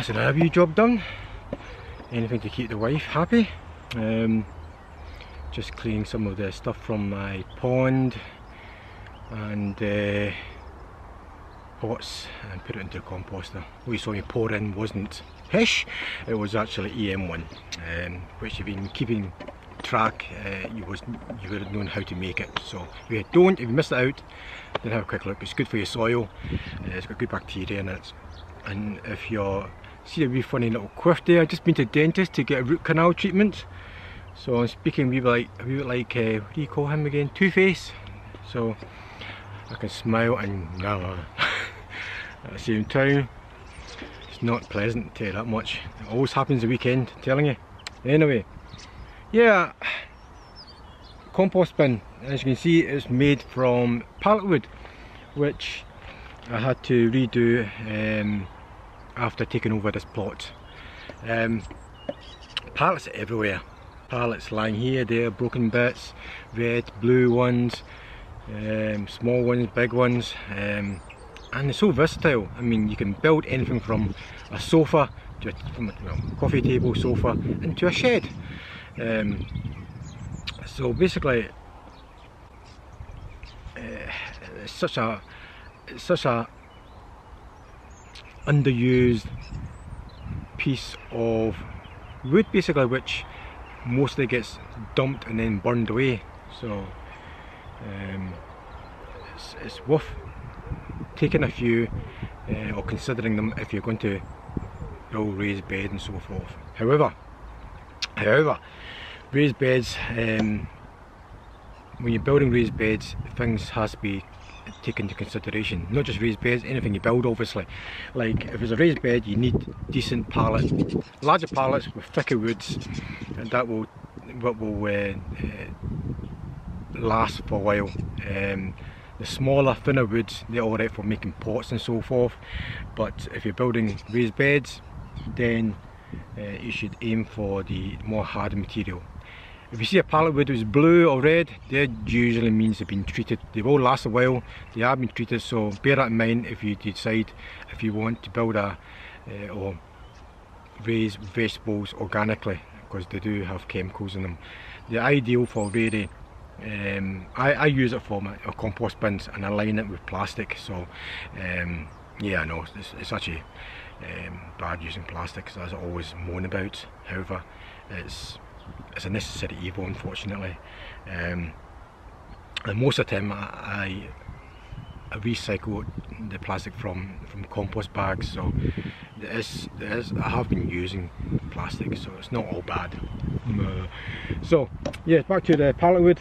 That's another wee job done. Anything to keep the wife happy. Just cleaning some of the stuff from my pond and pots and put it into the composter. What you saw me pour in wasn't Hish, it was actually EM1, which you've been keeping track, you would have known how to make it. So if you missed it out, then have a quick look. It's good for your soil, it's got good bacteria in it. And if you're, see a wee funny little quiff there, I've just been to the dentist to get a root canal treatment. So I'm speaking a wee bit like what do you call him again? Two-Face. So I can smile and at the same time. It's not pleasant, tell you that much. It always happens the weekend, I'm telling you. Anyway, yeah, compost bin, as you can see, is made from pallet wood, which I had to redo after taking over this plot. Pallets are everywhere. Pallets lying here, there, broken bits, red, blue ones, small ones, big ones, and they're so versatile. I mean, you can build anything from a sofa to a coffee table sofa into a shed. So basically, it's such a underused piece of wood, basically, which mostly gets dumped and then burned away. So it's worth taking a few or considering them if you're going to build raised bed and so forth. However, raised beds, when you're building raised beds, things has to be taken into consideration. Not just raised beds, anything you build, obviously. Like if it's a raised bed, you need decent pallet, larger pallets with thicker woods, and that will last for a while. The smaller, thinner woods, they're alright for making pots and so forth, but if you're building raised beds, then you should aim for the more hard material. If you see a pallet wood is blue or red, that usually means they've been treated. They will last a while, they have been treated, so bear that in mind if you decide if you want to build or raise vegetables organically, because they do have chemicals in them. The ideal for really, I use it for my compost bins and I line it with plastic, so yeah, I know it's actually bad using plastic, as I always moan about. However, it's a necessary evil, unfortunately, and most of the time I recycle the plastic from compost bags, so I have been using plastic, so it's not all bad. So yeah, back to the pallet wood.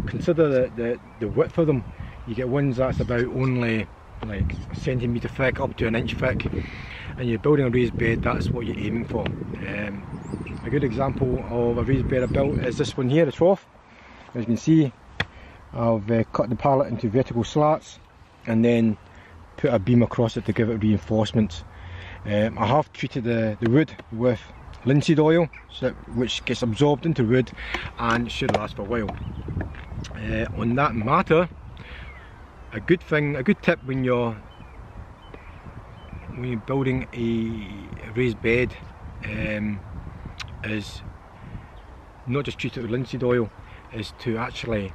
Consider the width of them. You get ones that's about only like a centimetre thick up to an inch thick, and you're building a raised bed, that's what you're aiming for. A good example of a raised bed I built is this one here, the trough. As you can see, I've cut the pallet into vertical slats and then put a beam across it to give it reinforcement. I have treated the wood with linseed oil, which gets absorbed into wood and should last for a while. On that matter, a good tip when you're building a raised bed is not just treat it with linseed oil, is to actually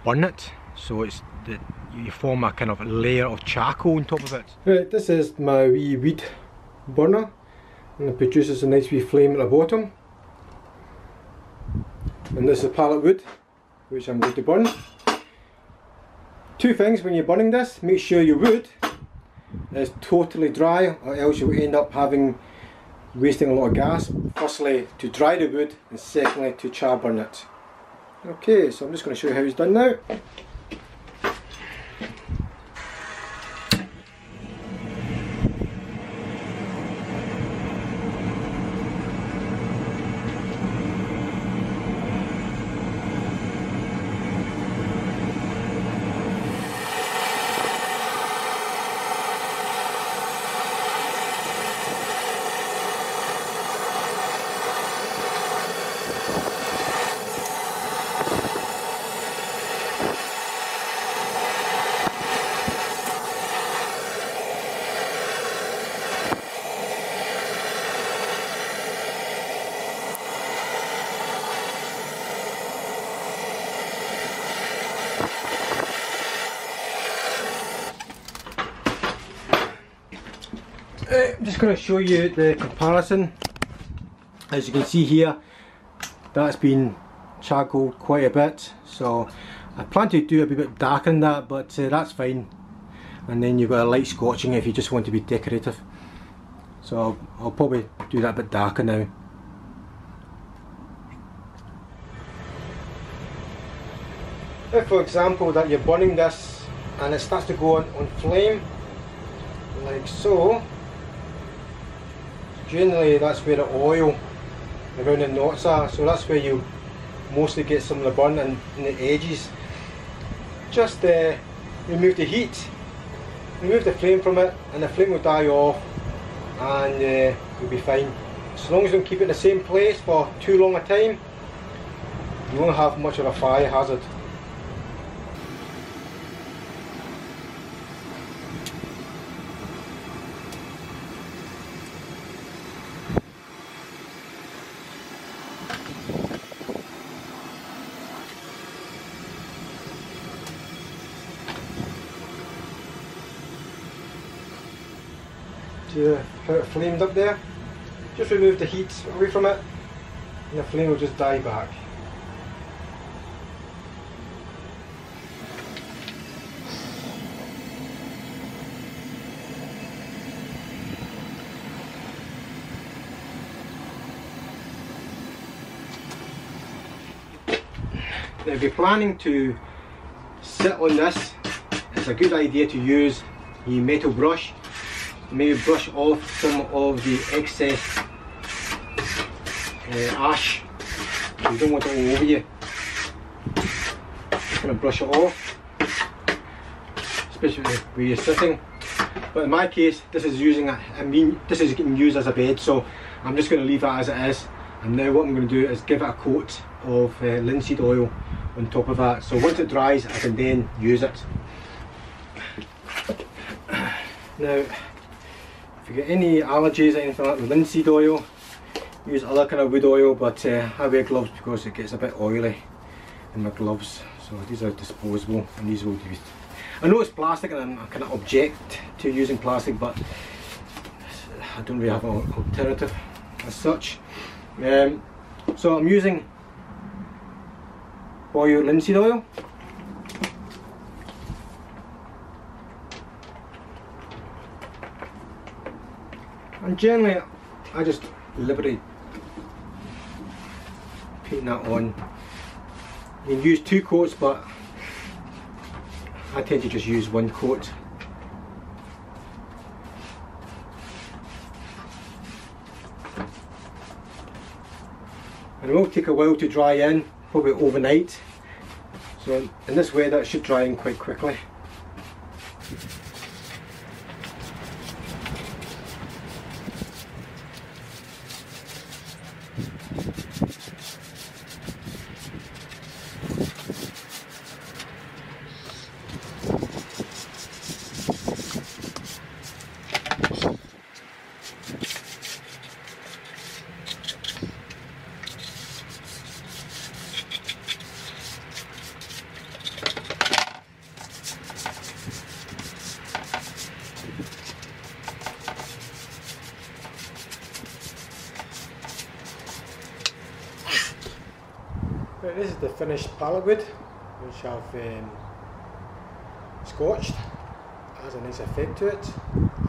burn it, so you form a kind of layer of charcoal on top of it. Right, this is my wee weed burner, and it produces a nice wee flame at the bottom. And this is pallet wood, which I'm going to burn. Two things when you're burning this: make sure your wood is totally dry, or else you'll end up wasting a lot of gas. Firstly, to dry the wood, and secondly, to char burn it. Okay, so I'm just going to show you how it's done now. I'm just going to show you the comparison. As you can see here, that's been charcoaled quite a bit, so I plan to do a bit darker than that, but that's fine. And then you've got a light scorching if you just want to be decorative, so I'll probably do that a bit darker now. If for example that you're burning this and it starts to go on flame like so, generally that's where the oil around the knots are, so that's where you mostly get some of the burn and in the edges. Just remove the heat, remove the flame from it, and the flame will die off, and you'll be fine. As long as you don't keep it in the same place for too long a time, you won't have much of a fire hazard. See how it flamed up there? Just remove the heat away from it and the flame will just die back. Now if you're planning to sit on this, it's a good idea to use a metal brush. Maybe brush off some of the excess ash. You don't want it all over you. Just going to brush it off, especially where you're sitting. But in my case, this is this is getting used as a bed, so I'm just going to leave that as it is. And now what I'm going to do is give it a coat of linseed oil on top of that. So once it dries, I can then use it. Now, if you get any allergies or anything like that with linseed oil, use other kind of wood oil, but I wear gloves because it gets a bit oily in my gloves. So these are disposable and these will be used. I know it's plastic and I kind of object to using plastic, but I don't really have an alternative as such. So I'm using boiled linseed oil. And generally I just deliberately paint that on. You can use 2 coats, but I tend to just use 1 coat. And it will take a while to dry in, probably overnight. So in this way that should dry in quite quickly. Right, this is the finished pallet wood, which I've scorched. Has a nice effect to it,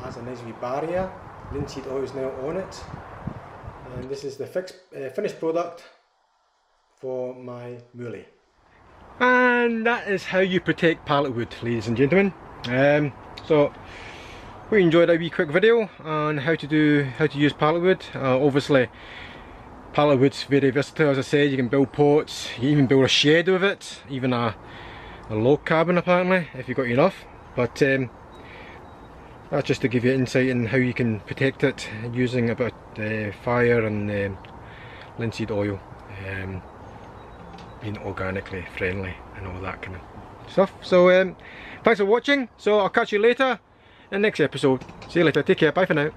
has a nice wee barrier. Linseed oil is now on it, and this is the finished product for my muley. And that is how you protect pallet wood, ladies and gentlemen. So we enjoyed a wee quick video on how to use pallet wood. Obviously, pallet wood's very versatile. As I said, you can build pots, you can even build a shed with it, even a log cabin apparently, if you've got enough. But that's just to give you insight in how you can protect it using a bit of fire and linseed oil, being organically friendly and all that kind of stuff. So thanks for watching. So I'll catch you later in the next episode. See you later, take care, bye for now.